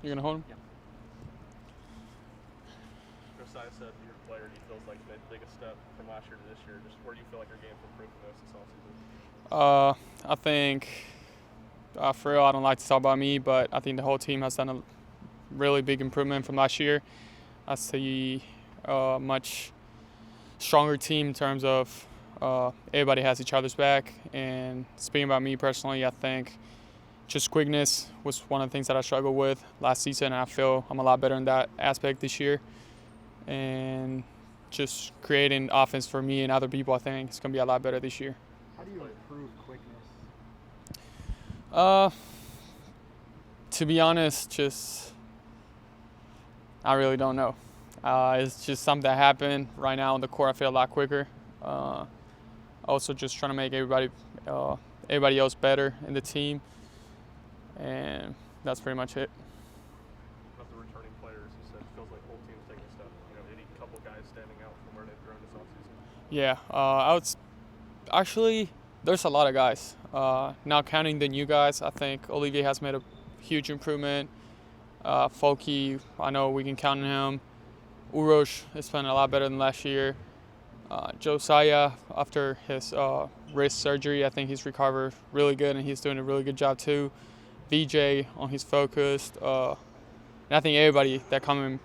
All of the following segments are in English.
You're gonna hold him? Yeah. Josiah said your player, he feels like the biggest step from last year to this year. Just where do you feel like your game's improved the most this offseason? I think for real, I don't like to talk about me, but I think the whole team has done a really big improvement from last year. I see a much stronger team in terms of everybody has each other's back. And speaking about me personally, I think just quickness was one of the things that I struggled with last season, and I feel I'm a lot better in that aspect this year. And just creating offense for me and other people, I think it's going to be a lot better this year. How do you improve quickness? To be honest, I really don't know. It's just something that happened right now on the court. I feel a lot quicker. Also, just trying to make everybody else better in the team, and that's pretty much it. Of the returning players, you said it feels like the whole team's taking a step. Any couple guys standing out from where they've grown this offseason? Yeah, actually, there's a lot of guys. Now counting the new guys, I think Olivier has made a huge improvement. Folky, I know we can count on him. Urosh is playing a lot better than last year. Josiah, after his wrist surgery, I think he's recovered really good, and he's doing a really good job too. VJ on his focused. And I think everybody that coming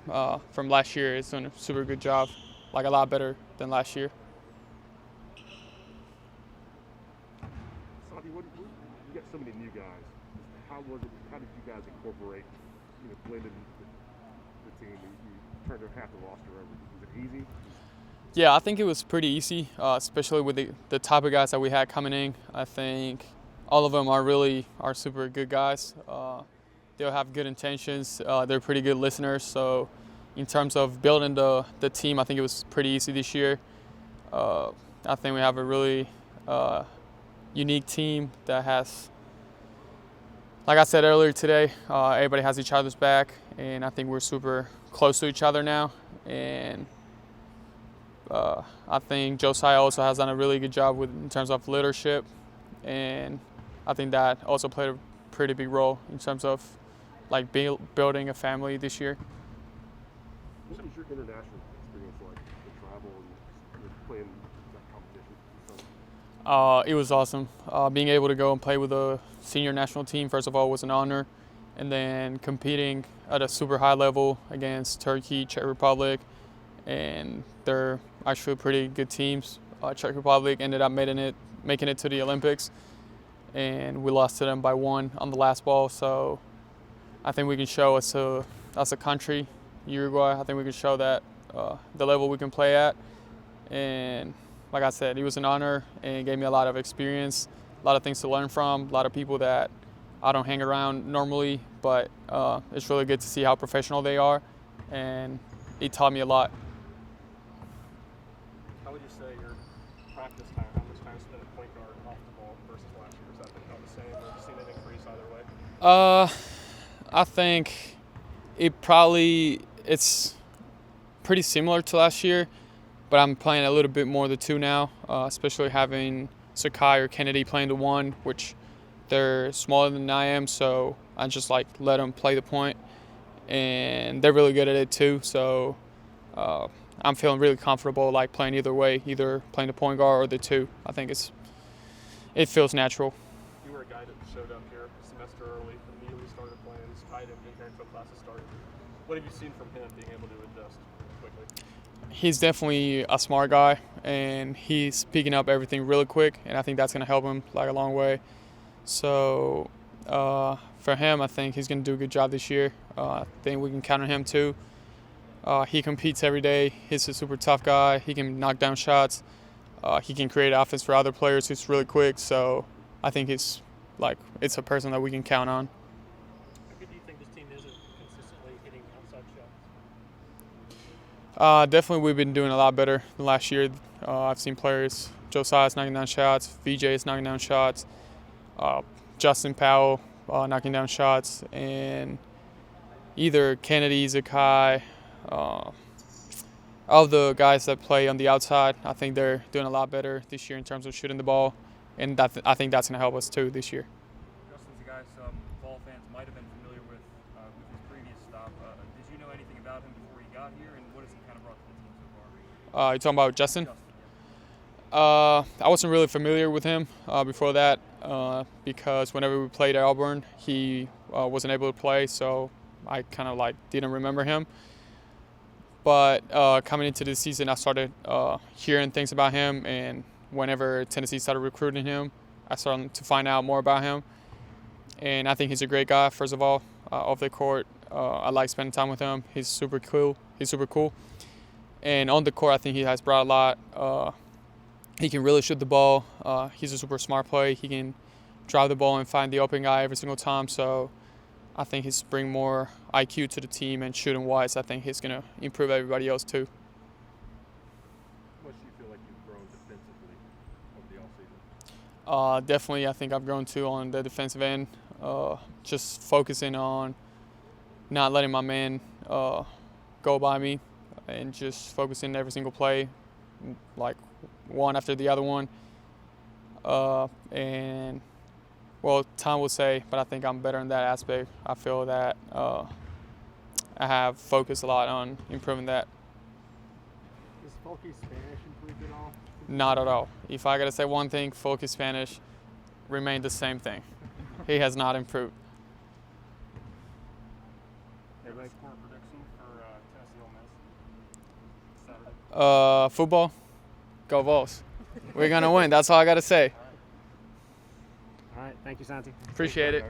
from last year is doing a super good job, like a lot better than last year. Santi, you got so many new guys. How did you guys incorporate, blend in the team? You turned half the roster over. Was it easy? Yeah, I think it was pretty easy, especially with the type of guys that we had coming in. I think all of them are super good guys. They'll have good intentions. They're pretty good listeners. So in terms of building the team, I think it was pretty easy this year. I think we have a really unique team that has, like I said earlier today, everybody has each other's back, and I think we're super close to each other now. And I think Josiah also has done a really good job in terms of leadership, and I think that also played a pretty big role in terms of like building a family this year. What was your international experience like? The travel and playing that competition? It was awesome. Being able to go and play with the senior national team, first of all, was an honor, and then competing at a super high level against Turkey, Czech Republic, and they're actually pretty good teams. Czech Republic ended up making it to the Olympics, and we lost to them by 1 on the last ball. So I think we can show as a country, Uruguay, I think we can show that the level we can play at. And like I said, it was an honor and gave me a lot of experience, a lot of things to learn from, a lot of people that I don't hang around normally, but it's really good to see how professional they are, and it taught me a lot. How would you say your practice time, how much time spent at point guard off the ball versus last year? Has that been about the same, or have you seen it increase either way? I think it's pretty similar to last year, but I'm playing a little bit more the 2 now, especially having Sakai or Kennedy playing the 1, which they're smaller than I am, so I just like let them play the point, and they're really good at it too. So I'm feeling really comfortable like playing either way, either playing the point guard or the 2. I think it feels natural. You were a guy that showed up here a semester early, immediately started playing, tied him, didn't care until classes started. What have you seen from him being able to adjust quickly? He's definitely a smart guy, and he's picking up everything really quick, and I think that's going to help him like a long way. So for him, I think he's going to do a good job this year. I think we can count on him too. He competes every day. He's a super tough guy. He can knock down shots. He can create offense for other players. He's really quick. So I think it's a person that we can count on. How good do you think this team is at consistently hitting outside shots? Definitely, we've been doing a lot better than last year. I've seen players. Josiah's knocking down shots. VJ is knocking down shots. Justin Powell knocking down shots, and either Kennedy, Zakai, all the guys that play on the outside, I think they're doing a lot better this year in terms of shooting the ball, and I think that's going to help us too this year. Justin's a guy some Vol fans might have been familiar with his previous about him before he got here, and what has he kind of brought to the team so far? You talking about Justin? Justin, I wasn't really familiar with him before that because whenever we played Auburn, he wasn't able to play, so I kind of like didn't remember him. But coming into this season, I started hearing things about him, and whenever Tennessee started recruiting him, I started to find out more about him. And I think he's a great guy, first of all, off the court. I like spending time with him. He's super cool. And on the court, I think he has brought a lot. He can really shoot the ball. He's a super smart player. He can drive the ball and find the open guy every single time. So I think he's bring more IQ to the team, and shooting wise, I think he's going to improve everybody else too. How much do you feel like you've grown defensively over the offseason? Definitely, I think I've grown too on the defensive end. Just focusing on not letting my man go by me, and just focusing every single play, like one after the other one. And well, time will say, but I think I'm better in that aspect. I feel that I have focused a lot on improving that. Is Fulke's Spanish improved at all? Not at all. If I got to say one thing, Fulke's Spanish remained the same thing. He has not improved. Everybody score prediction for Tennessee Ole Miss Saturday? Football, go Vols. We're going to win. That's all I got to say. All right. Thank you, Santi. Appreciate it.